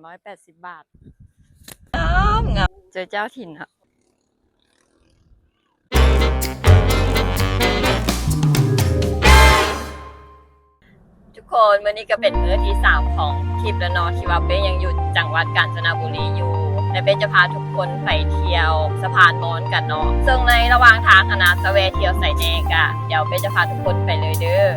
380 บาทงามเจอเจ้าถิ่นอะทุกคนมื้อนี้ก็เป็นมื้อที่3ของทริปแล้วเนาะที่ว่าเป้ยังอยู่จังหวัดกาญจนบุรีอยู่และเป้จะพาทุกคนไปเที่ยวสะพานมอนกันเนาะซึ่งในระหว่างทางคณะสะเวเที่ยวใส่แนกะเดี๋ยวเป้จะพาทุกคนไปเลยเด้อ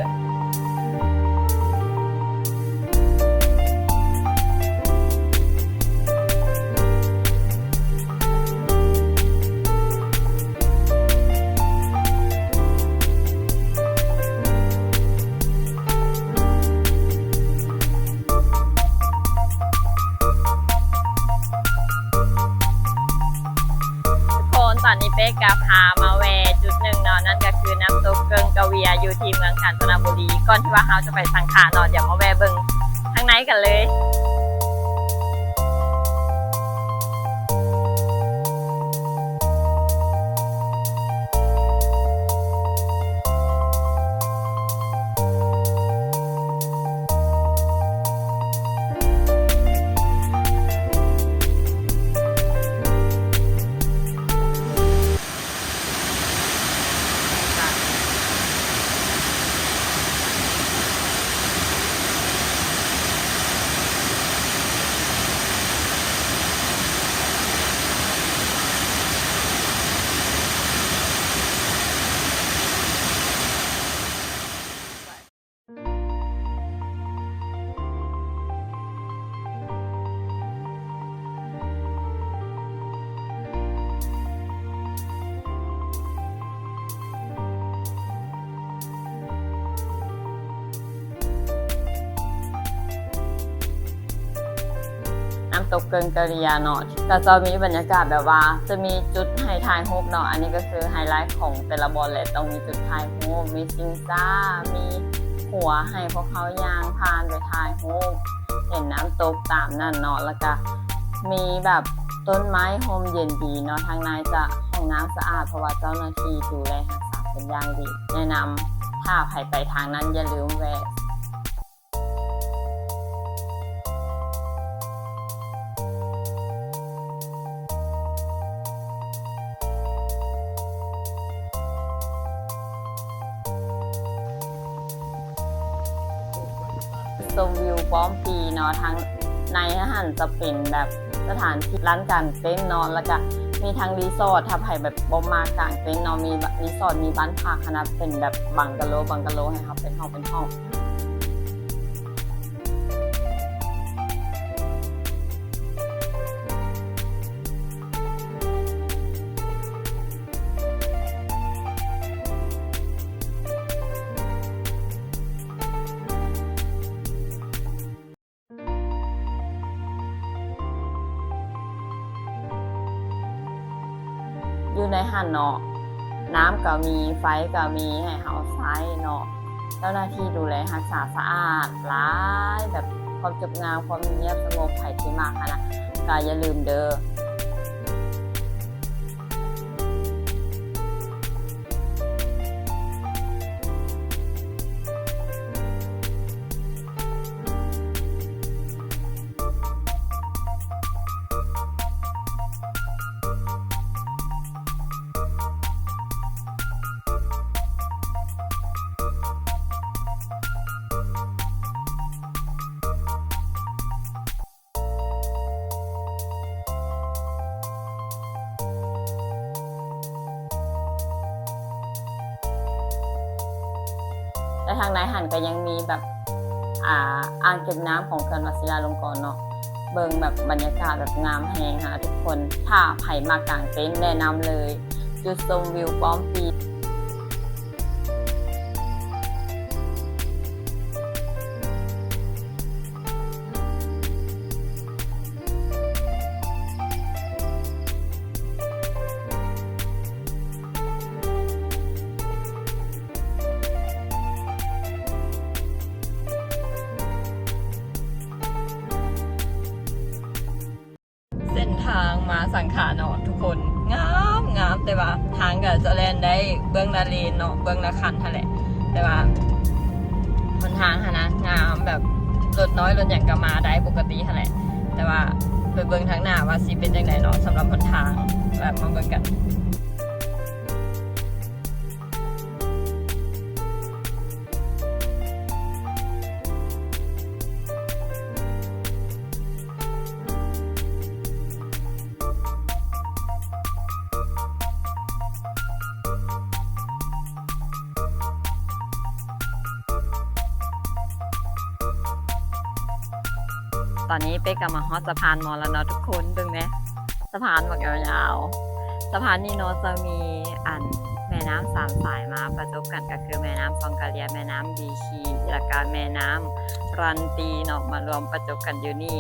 ตอนนี้เป๊กก็พามาแวะจุดหนึ่งเนาะนั่นก็คือน้ำตกเกิงกะเวียอยู่ที่เมืองกาญจนบุรีก่อนที่ว่าเราจะไปสังขารเนาะเดี๋ยวมาแวะเบิ่งข้างในกันเลยน้ำตกเกิงกะเวียเนาะก็จะมีบรรยากาศแบบว่าจะมีจุดให้ถ่ายรูปเนาะอันนี้ก็คือไฮไลท์ของแต่ละบอลเลยต้องมีจุดถ่ายรูปมีซิงซ่ามีหัวให้พวกเขายางพานไปถ่ายรูปเห็นน้ำตกตามนั่นเนาะแล้วก็มีแบบต้นไม้โฮมเย็นดีเนาะทางในจะห้องน้ำสะอาดเพราะว่าเจ้าหน้าที่ดูแลรักษาเป็นอย่างดีแนะนำถ้าใครไปทางนั้นอย่าลืมแวะชมวิวป้อมปีเนาะทางในอาหารจะเป็นแบบสถานที่ร้านกางเต็นท์นอนแล้วก็มีทางรีสอร์ทถ้าใครแบบบ่มากางเต็นท์เนาะมีรีสอร์ทมีบ้านพักขนาดเป็นแบบบังกะโลให้เขาเป็นห้องอยู่ในหันเนาะน้ำก็มีไฟก็มีให้เฮาใช้เนาะเจ้าหน้าที่ดูแลรักษาสะอาดหลายแบบความจบงามความเงียบสงบไผที่มากนะก็อย่าลืมเด้อและทางในหันก็ยังมีแบบอ่างเก็บน้ำของเขื่อนวชิราลงกรณ์เนาะเบิ่งแบบบรรยากาศแบบงามแฮงค่ะทุกคนถ้าใครมากางเต็นท์แนะนำเลยจุดชมวิวป้อมปีเส้นทางมาสังขารเนาะทุกคนงามแต่ว่าทางก็จะแล่นได้เบื้องละเลนเนาะเบื้องละคันนั่นแหละแต่ว่าหนทางนะงามแบบรถน้อยรถใหญ่ก็มาได้ปกตินั่นแหละ แต่ว่าไปเบิ่งทางหน้าว่าสิเป็นจังไดเนาะสำหรับหนทางแบบมาเบิ่งกันตอนนี้เป๊กกำลังฮอดสะพานมอแล้วเนาะทุกคนดึงไหมสะพานแบบยาวๆสะพานนี้เนาะจะมีแม่น้ำ3 สายมาประจบกันก็คือแม่น้ำซองกาเลียแม่น้ำบีชีและก็แม่น้ำรันตีเนาะมารวมประจบกันอยู่นี่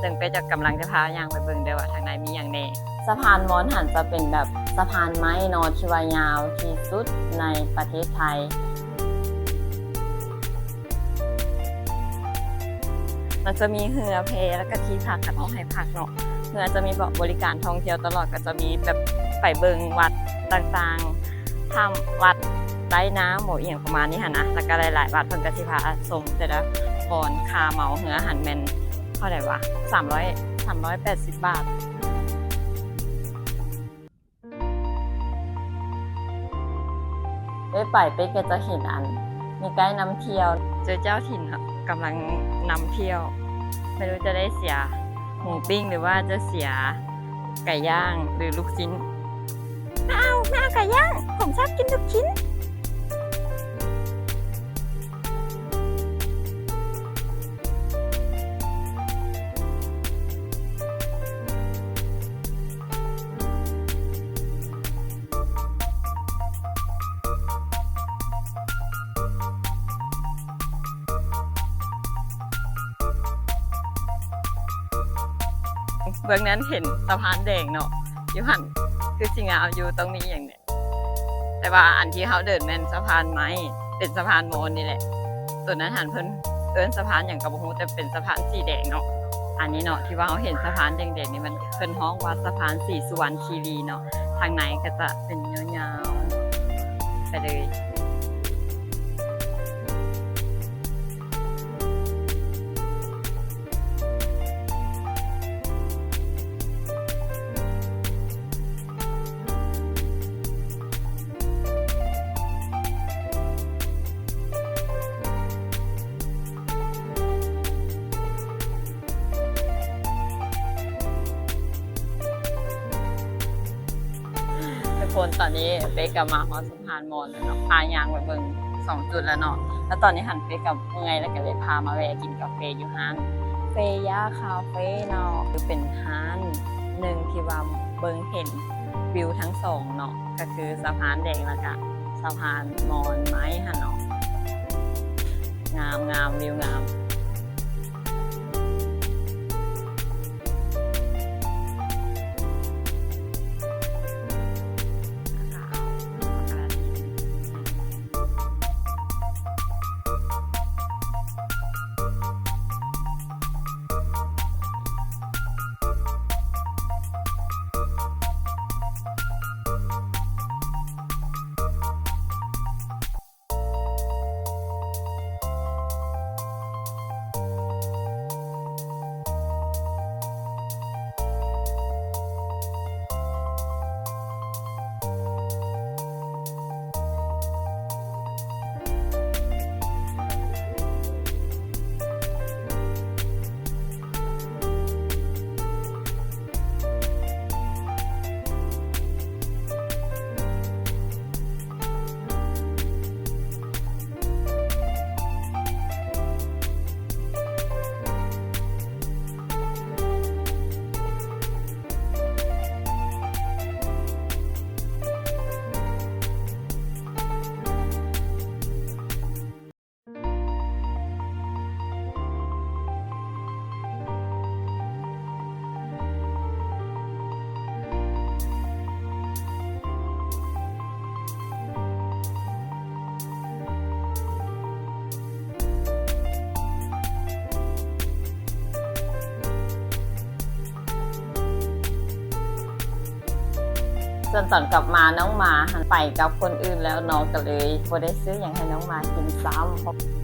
ซึ่งเป๊กจะกำลังจะพาย่างไปเบิ่งเด้อว่าทางในมีอย่างแน่สะพานมอนหันจะเป็นแบบสะพานไม้เนาะที่ว่ายาวที่สุดในประเทศไทยมันจะมีเรือเพแล้วก็ที่พักกับเอาให้พักเนาะเรือจะมีบริการท่องเที่ยวตลอดก็จะมีแบบไปเบิงวัดต่างๆทำวัดไร้น้ำหมูเอียงประมาณนี้ค่ะนะแล้วก็หลายๆวัดเพิ่นก็สิพาชมแต่ละพรคาเหมาเหือหันแมนเท่าไหร่วะ380 บาทไปก็จะเห็นมีไกด์นำเที่ยวเจอเจ้าถิ่นกำลังนำเที่ยวไม่รู้จะได้เสียหมูปิ้งหรือว่าจะเสียไก่ย่างหรือลูกชิ้นไม่เอาไก่ย่างผมชอบกินลูกชิ้นเบื้องนั้นเห็นสะพานแดงเนาะอยู่หันคือสิงาวอยู่ตรงนี้อย่างเนี้ยแต่ว่าอันที่เขาเดินแม่นสะพานไม้เป็นสะพานโมนนี่แหละตัวนั้นหันเพิ่นสะพานอย่างกระบอกแต่เป็นสะพานสีแดงเนาะอันนี้เนาะที่ว่าเขาเห็นสะพานแดงๆนี่มันเพิ่นฮ้องว่าสะพานสีสุวรรณคีรีเนาะทางไหนก็จะเป็นยาวๆไปเลยคนตอนนี้เป๊กกับมาฮอสะพานมอญเนาะพายางไปเบิ่ง2 จุดแล้วเนาะแล้วตอนนี้หันเป๊กกับเมื่อยแล้วก็เลยพามาแวะกินกาแฟอยู่ห้างเฟย่าคาเฟ่เนาะคือเป็นห้างหนึ่งที่ว่าเบิ่งเห็นวิวทั้ง2เนาะก็คือสะพานแดงแล้วก็สะพานมอญไม้หันเนาะงามวิวงามจนตอนกลับมาน้องหมาหันไปกับคนอื่นแล้วน้องก็เลยบ่ได้ซื้ออย่างให้น้องหมากินซ้ำ